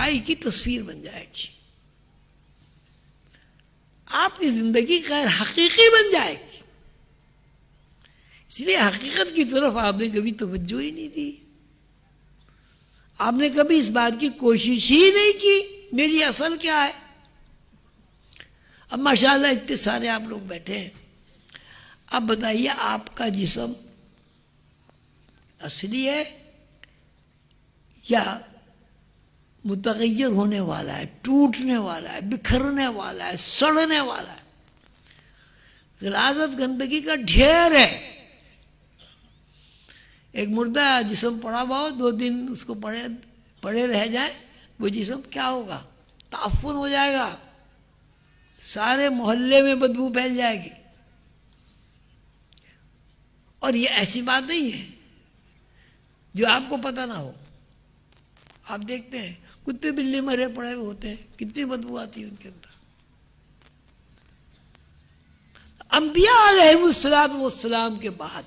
صفائی کی تصویر بن جائے گی، آپ کی زندگی غیر حقیقی بن جائے گی. اس لیے حقیقت کی طرف آپ نے کبھی توجہ ہی نہیں دی، آپ نے کبھی اس بات کی کوشش ہی نہیں کی میری اصل کیا ہے. اب ماشاءاللہ اتنے سارے آپ لوگ بیٹھے ہیں، اب بتائیے آپ کا جسم اصلی ہے یا متغیر ہونے والا ہے، ٹوٹنے والا ہے، بکھرنے والا ہے، سڑنے والا ہے، غلاظت گندگی کا ڈھیر ہے. ایک مردہ جسم پڑا ہوا ہو، 2 دن اس کو پڑے رہ جائے، وہ جسم کیا ہوگا؟ تعفن ہو جائے گا، سارے محلے میں بدبو پھیل جائے گی. اور یہ ایسی بات نہیں ہے جو آپ کو پتہ نہ ہو. آپ دیکھتے ہیں کتے بلی مرے پڑے ہوئے ہوتے ہیں، کتنی بدبو آتی ہے ان کے اندر. انبیاء علیہ السلام کے بعد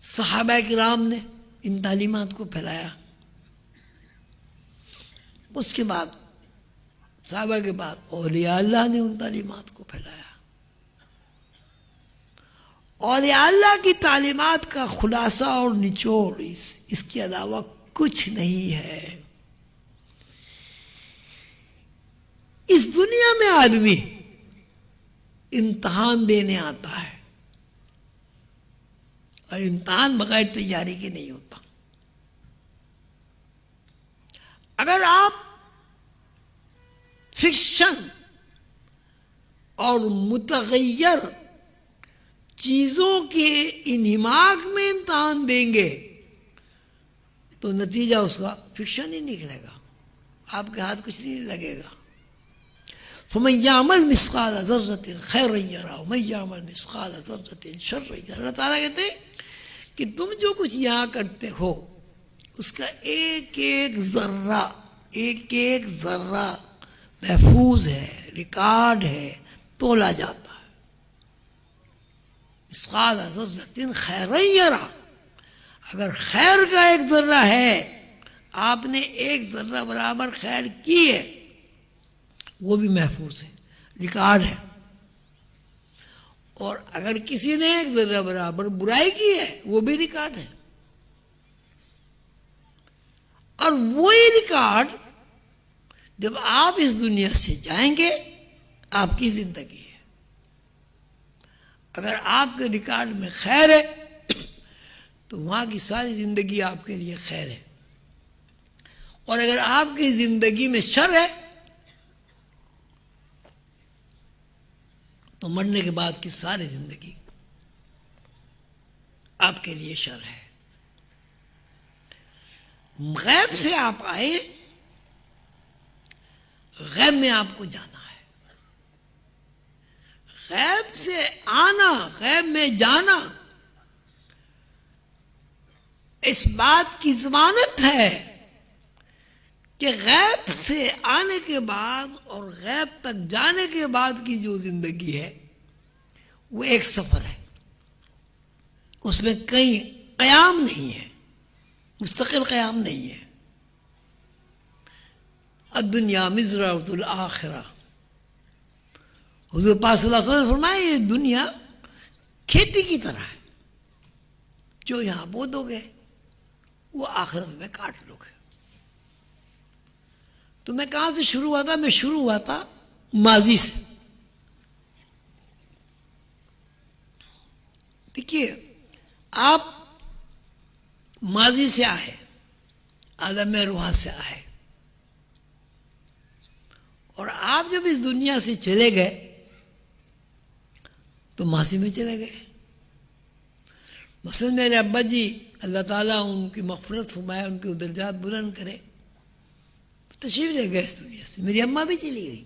صحابہ کرام نے ان تعلیمات کو پھیلایا. اس کے بعد صحابہ کے بعد اولیاء اللہ نے ان تعلیمات کو پھیلایا. اولیاء اللہ کی تعلیمات کا خلاصہ اور نچوڑ اس کے علاوہ کچھ نہیں ہے. اس دنیا میں آدمی امتحان دینے آتا ہے، اور امتحان بغیر تیاری کے نہیں ہوتا. اگر آپ فکشن اور متغیر چیزوں کے انہماک میں امتحان دیں گے تو نتیجہ اس کا فکشن ہی نکلے گا، آپ کے ہاتھ کچھ نہیں لگے گا. فَمَن يَعْمَلْ مِثْقَالَ ذَرَّةٍ خَيْرًا يَرَهُ وَمَن يَعْمَلْ مِثْقَالَ ذَرَّةٍ شَرًّا يَرَهُ. اللہ تعالیٰ کہتے ہیں کہ تم جو کچھ یہاں کرتے ہو اس کا ایک ایک ذرہ محفوظ ہے، ریکارڈ ہے، تولا جاتا ہے. مثقال ذرۃ خیرا یرا، اگر خیر کا ایک ذرہ ہے، آپ نے ایک ذرہ برابر خیر کی ہے، وہ بھی محفوظ ہے، ریکارڈ ہے. اور اگر کسی نے ایک ذرہ برابر برائی کی ہے، وہ بھی ریکارڈ ہے. اور وہی ریکارڈ جب آپ اس دنیا سے جائیں گے آپ کی زندگی ہے. اگر آپ کے ریکارڈ میں خیر ہے تو وہاں کی ساری زندگی آپ کے لیے خیر ہے، اور اگر آپ کی زندگی میں شر ہے تو مرنے کے بعد کی ساری زندگی آپ کے لیے شر ہے. غیب سے آپ آئے، غیب میں آپ کو جانا ہے. غیب سے آنا، غیب میں جانا اس بات کی ضمانت ہے کہ غیب سے آنے کے بعد اور غیب تک جانے کے بعد کی جو زندگی ہے وہ ایک سفر ہے، اس میں کہیں قیام نہیں ہے، مستقل قیام نہیں ہے. الدنیا مزرعۃ الآخرہ، حضور پاک صلی اللہ علیہ وسلم نے فرمایا یہ دنیا کھیتی کی طرح ہے، جو یہاں بو دو گے وہ آخرت میں کاٹ لو گے. تو میں کہاں سے شروع ہوا تھا؟ میں شروع ہوا تھا ماضی سے. دیکھیے، آپ ماضی سے آئے، عالم روح سے آئے، اور آپ جب اس دنیا سے چلے گئے تو ماضی میں چلے گئے. مثلا میرے ابا جی اللہ تعالیٰ ان کی مغفرت فرمائے، ان کے درجات بلند کرے، تشریف لے گئے اس دنیا سے. میری اماں بھی چلی گئی،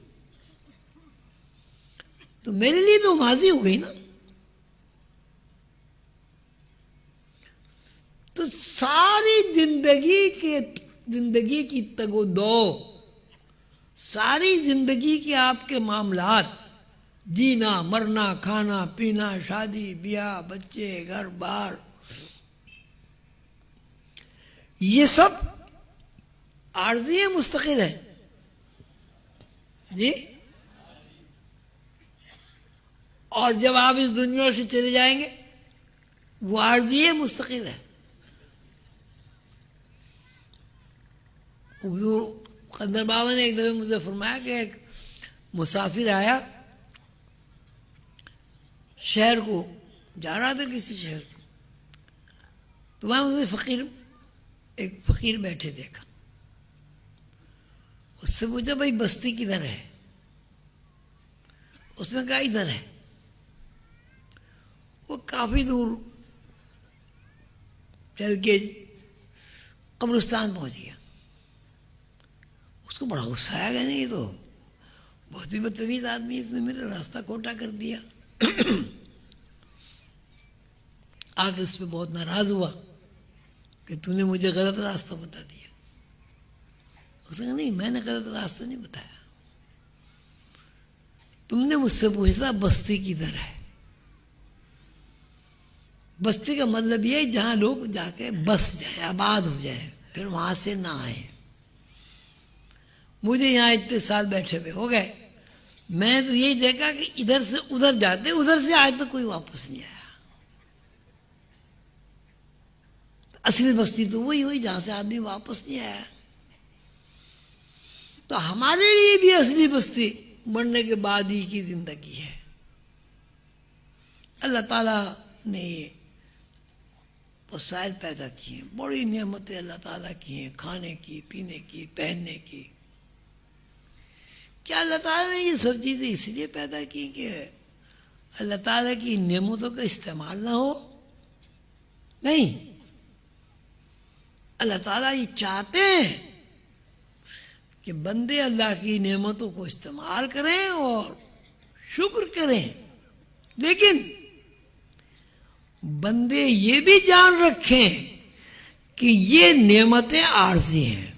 تو میرے لیے تو ماضی ہو گئی نا. تو ساری زندگی کی تگ و دو، ساری زندگی کے آپ کے معاملات، جینا مرنا، کھانا پینا، شادی بیاہ، بچے، گھر بار، یہ سب عارضی ہے مستقل ہے جی؟ اور جب آپ اس دنیا سے چلے جائیں گے وہ عارضی ہے مستقل ہے؟ حضور قندر بابا نے ایک دفعہ مجھے فرمایا کہ ایک مسافر آیا شہر کو، جا رہا تھا کسی شہر کو، تو وہاں اسے ایک فقیر بیٹھے دیکھا. اس سے پوچھا بھائی بستی کدھر ہے؟ اس نے کہا ادھر ہے. وہ کافی دور چل کے قبرستان پہنچ گیا. اس کو بڑا غصہ آیا کہ نہیں، یہ تو بہت ہی بدتمیز آدمی ہے، اس نے میرا راستہ کھوٹا کر دیا. آگے اس پہ بہت ناراض ہوا کہ تو نے مجھے غلط راستہ بتا دیا. اس نے کہا نہیں، میں نے غلط راستہ نہیں بتایا، تم نے مجھ سے پوچھا بستی کدھر ہے. بستی کا مطلب یہ ہے جہاں لوگ جا کے بس جائیں، آباد ہو جائیں، پھر وہاں سے نہ آئیں. مجھے یہاں اتنے سال بیٹھے ہوئے ہو گئے، میں تو یہی دیکھا کہ ادھر سے ادھر جاتے، ادھر سے آج تک کوئی واپس نہیں آیا. اصلی بستی تو وہی ہوئی جہاں سے آدمی واپس نہیں آیا. تو ہمارے لیے بھی اصلی بستی مرنے کے بعد ہی کی زندگی ہے. اللہ تعالیٰ نے یہ وسائل پیدا کیے ہیں، بڑی نعمتیں اللہ تعالیٰ کی ہیں، کھانے کی، پینے کی، پہننے کی. کیا اللہ تعالیٰ نے یہ سب چیزیں اس لیے پیدا کی کہ اللہ تعالیٰ کی نعمتوں کا استعمال نہ ہو؟ نہیں، اللہ تعالیٰ یہ چاہتے ہیں کہ بندے اللہ کی نعمتوں کو استعمال کریں اور شکر کریں، لیکن بندے یہ بھی جان رکھیں کہ یہ نعمتیں عارضی ہیں.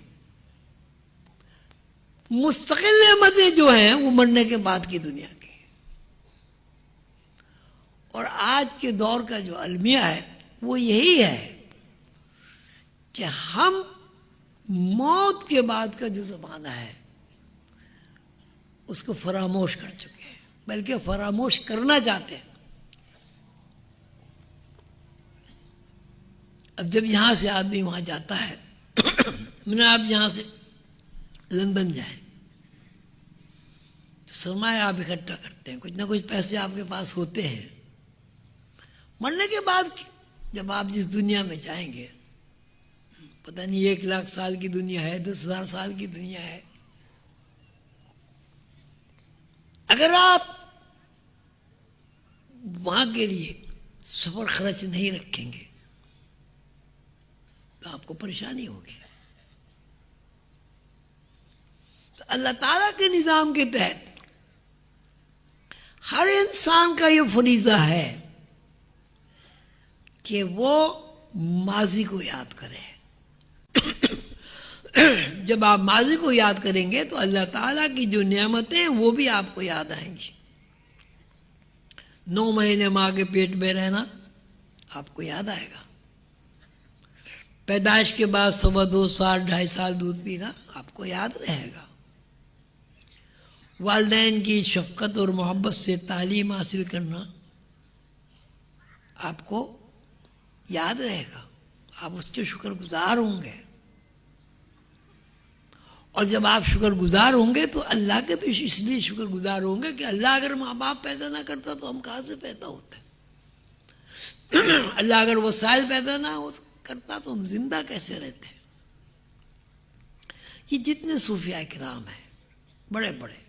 مستقل نعمتیں جو ہیں وہ مرنے کے بعد کی دنیا کی. اور آج کے دور کا جو المیہ ہے وہ یہی ہے کہ ہم موت کے بعد کا جو زمانہ ہے اس کو فراموش کر چکے ہیں، بلکہ فراموش کرنا چاہتے ہیں. اب جب یہاں سے آدمی وہاں جاتا ہے، آپ یہاں سے لندن جائیں تو سرمایہ آپ اکٹھا کرتے ہیں، کچھ نہ کچھ پیسے آپ کے پاس ہوتے ہیں. مرنے کے بعد جب آپ جس دنیا میں جائیں گے، پتہ نہیں 1,00,000 سال کی دنیا ہے، 10,000 سال کی دنیا ہے، اگر آپ وہاں کے لیے سفر خرچ نہیں رکھیں گے تو آپ کو پریشانی ہوگی. تو اللہ تعالیٰ کے نظام کے تحت ہر انسان کا یہ فریضہ ہے کہ وہ ماضی کو یاد کرے. جب آپ ماضی کو یاد کریں گے تو اللہ تعالیٰ کی جو نعمتیں ہیں وہ بھی آپ کو یاد آئیں گی. 9 مہینے ماں کے پیٹ میں رہنا آپ کو یاد آئے گا. پیدائش کے بعد 2.25 سال 2.5 سال دودھ پینا آپ کو یاد رہے گا. والدین کی شفقت اور محبت سے تعلیم حاصل کرنا آپ کو یاد رہے گا، آپ اس کے شکر گزار ہوں گے. اور جب آپ شکر گزار ہوں گے تو اللہ کے بھی اس لیے شکر گزار ہوں گے کہ اللہ اگر ماں باپ پیدا نہ کرتا تو ہم کہاں سے پیدا ہوتے. اللہ اگر وسائل پیدا نہ کرتا تو ہم زندہ کیسے رہتے. یہ جتنے صوفیاء کرام ہیں بڑے بڑے،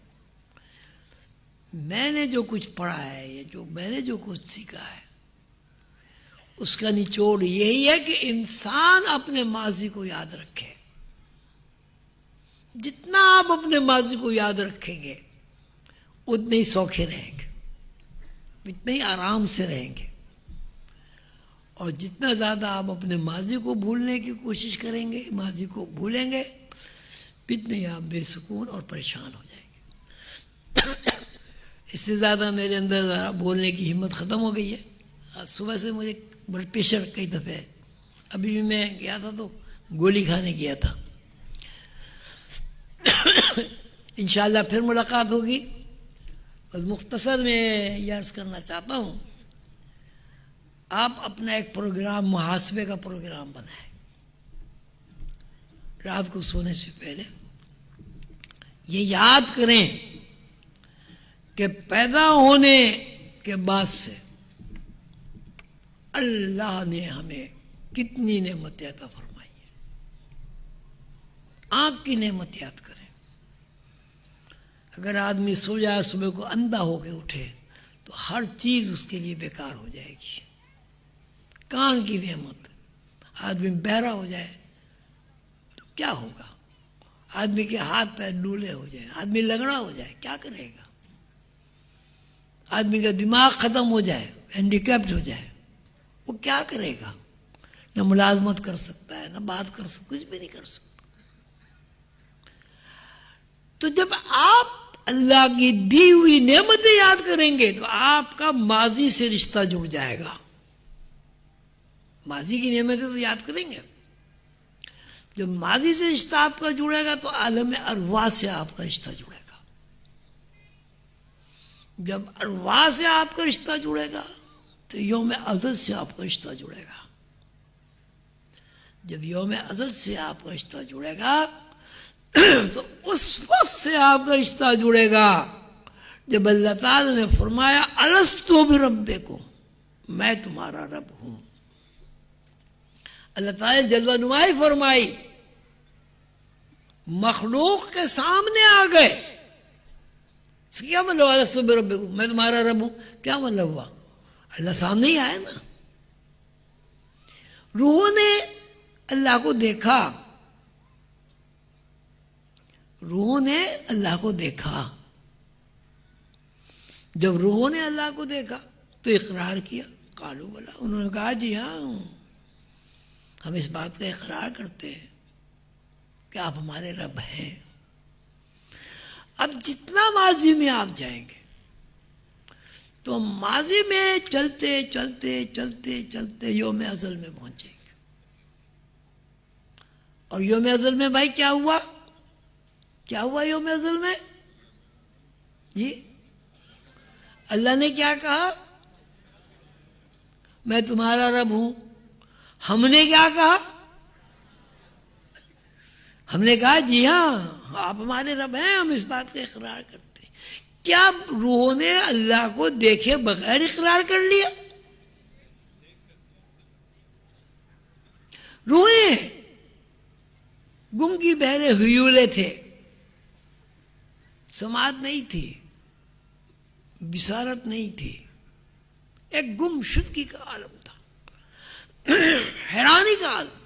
میں نے جو کچھ پڑھا ہے یا جو میں نے جو کچھ سیکھا ہے اس کا نچوڑ یہی ہے کہ انسان اپنے ماضی کو یاد رکھے. جتنا آپ اپنے ماضی کو یاد رکھیں گے اتنے ہی سوکھے رہیں گے، اتنے ہی آرام سے رہیں گے. اور جتنا زیادہ آپ اپنے ماضی کو بھولنے کی کوشش کریں گے، ماضی کو بھولیں گے، اتنے ہی آپ بے سکون اور پریشان ہو جائیں گے. اس سے زیادہ میرے اندر ذرا بولنے کی ہمت ختم ہو گئی ہے. آج صبح سے مجھے بلڈ پریشر کئی دفعہ، ابھی بھی میں گیا تھا تو گولی کھانے گیا تھا انشاءاللہ پھر ملاقات ہوگی. بس مختصر میں یہ عرض کرنا چاہتا ہوں، آپ اپنا ایک پروگرام، محاسبے کا پروگرام بنائیں. رات کو سونے سے پہلے یہ یاد کریں کہ پیدا ہونے کے بعد سے اللہ نے ہمیں کتنی نعمتیں عطا فرمائی ہیں. آنکھ کی نعمت یاد کریں. اگر آدمی سو جائے، صبح کو اندھا ہو کے اٹھے تو ہر چیز اس کے لیے بیکار ہو جائے گی. کان کی نعمت، آدمی بہرا ہو جائے تو کیا ہوگا؟ آدمی کے ہاتھ پیر ڈولے ہو جائے، آدمی لنگڑا ہو جائے، کیا کرے گا؟ آدمی کا دماغ ختم ہو جائے، ہینڈیکیپڈ ہو جائے، وہ کیا کرے گا؟ نہ ملازمت کر سکتا ہے، نہ بات کر سکتا، کچھ بھی نہیں کر سکتا. تو جب آپ اللہ کی دی ہوئی نعمتیں یاد کریں گے تو آپ کا ماضی سے رشتہ جڑ جائے گا. ماضی کی نعمتیں تو یاد کریں گے. جب ماضی سے رشتہ آپ کا جڑے گا تو عالم ارواح سے آپ کا رشتہ جڑے گا. جب ارواح سے آپ کا رشتہ جڑے گا تو یوم ازل سے آپ کا رشتہ جڑے گا. جب یوم ازل سے آپ کا رشتہ جڑے گا تو اس وقت سے آپ کا رشتہ جڑے گا جب اللہ تعالی نے فرمایا الستو بربکم، میں تمہارا رب ہوں. اللہ تعالی نے جلوہ نمائی فرمائی، مخلوق کے سامنے آ گئے. اس کا کیا مطلب الستو بربکم، میں تمہارا رب ہوں؟ کیا مطلب ہوا؟ اللہ سامنے ہی آئے نا. روح نے اللہ کو دیکھا، روح نے اللہ کو دیکھا. جب روح نے اللہ کو دیکھا تو اقرار کیا، قالوا بلا، انہوں نے کہا جی ہاں ہم اس بات کا اقرار کرتے ہیں کہ آپ ہمارے رب ہیں. اب جتنا ماضی میں آپ جائیں گے تو ماضی میں چلتے چلتے چلتے چلتے یوم ازل میں پہنچیں گے. اور یوم ازل میں بھائی کیا ہوا؟ کیا ہوا یوم ازل میں؟ جی اللہ نے کیا کہا؟ میں تمہارا رب ہوں. ہم نے کیا کہا؟ ہم نے کہا جی ہاں آپ ہمارے رب ہیں، ہم اس بات کا اقرار کرتے ہیں. کیا روح نے اللہ کو دیکھے بغیر اقرار کر لیا؟ روحیں گنگی بہرے ہیولے تھے، سماعت نہیں تھی، بصارت نہیں تھی، ایک گم شدگی کا عالم تھا، حیرانی کا عالم.